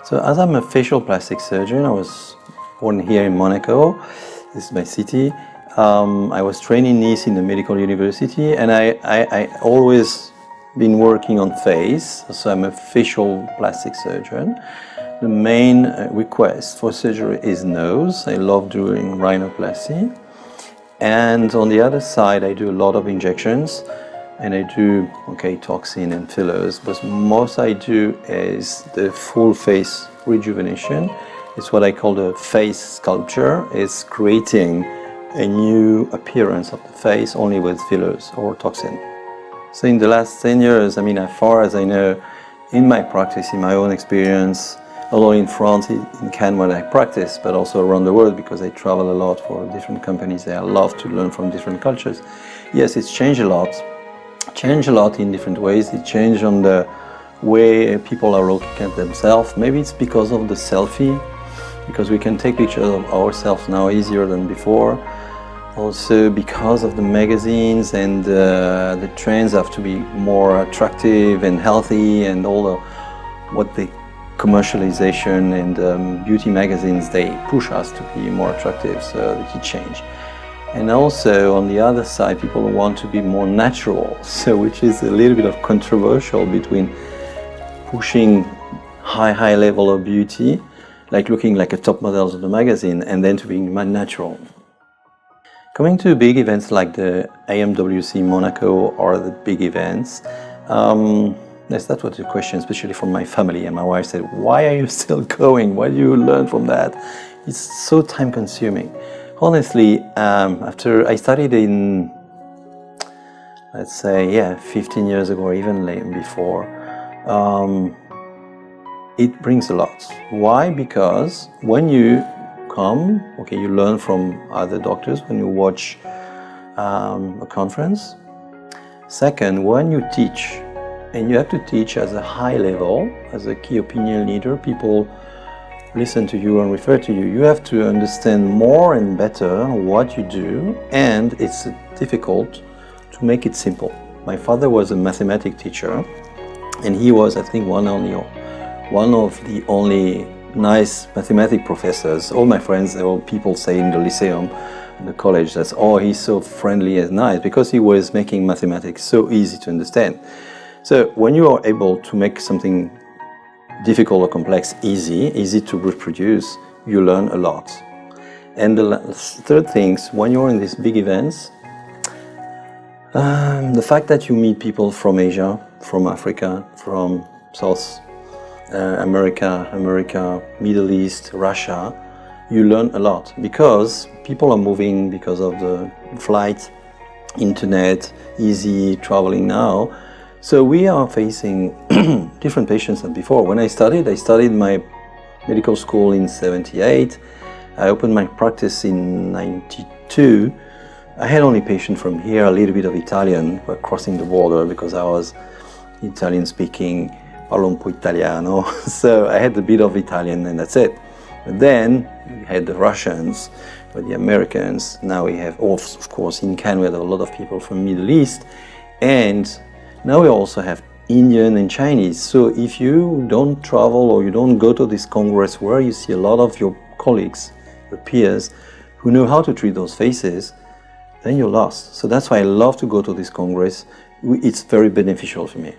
So as I'm a facial plastic surgeon, I was born here in Monaco. This is my city. I was trained in Nice in the medical university, and I always been working on face. So I'm a facial plastic surgeon. The main request for surgery is nose. I love doing rhinoplasty. And on the other side, I do a lot of injections, and I do, toxin and fillers, but most I do is the full face rejuvenation. It's what I call the face sculpture. It's creating a new appearance of the face only with fillers or toxin. So in the last 10 years, as far as I know, in my practice, in my own experience, not only in France, in Cannes where I practice, but also around the world because I travel a lot for different companies. I love to learn from different cultures. Yes, it's changed a lot. Changed a lot in different ways. It changed on the way people are looking at themselves. Maybe it's because of the selfie, because we can take pictures of ourselves now easier than before. Also because of the magazines and the trends have to be more attractive and healthy, and all the what the commercialization and beauty magazines, they push us to be more attractive, so it changed. And also on the other side, people want to be more natural, so which is a little bit of controversial between pushing high level of beauty, like looking like a top models of the magazine, and then to being natural. Coming to big events like the AWMC Monaco or the big events, yes, that was the question, especially from my family. And my wife said, "Why are you still going? What do you learn from that? It's so time consuming." Honestly, after I studied in, let's say, 15 years ago or even before, it brings a lot. Why? Because when you come, you learn from other doctors when you watch a conference. Second, when you teach, and you have to teach at a high level, as a key opinion leader, people listen to you and refer to you. You have to understand more and better what you do, and it's difficult to make it simple. My father was a mathematics teacher, and he was, I think, one of the only nice mathematics professors. All my friends, all people say in the lyceum, in the college, that's, "Oh, he's so friendly and nice," because he was making mathematics so easy to understand. So when you are able to make something difficult or complex easy to reproduce, you learn a lot. And the third thing, when you're in these big events, the fact that you meet people from Asia, from Africa, from South America, Middle East, Russia, you learn a lot because people are moving because of the flight, internet, easy traveling now. So we are facing different patients than before. When I studied my medical school in 78. I opened my practice in 92. I had only patients from here, a little bit of Italian, were crossing the border because I was Italian speaking, parlo un po' italiano. So I had a bit of Italian and that's it. But then we had the Russians, or the Americans. Now we have, of course, in Cannes we have a lot of people from Middle East. And now we also have Indian and Chinese. So if you don't travel or you don't go to this congress where you see a lot of your colleagues, your peers, who know how to treat those faces, then you're lost. So that's why I love to go to this congress. It's very beneficial for me.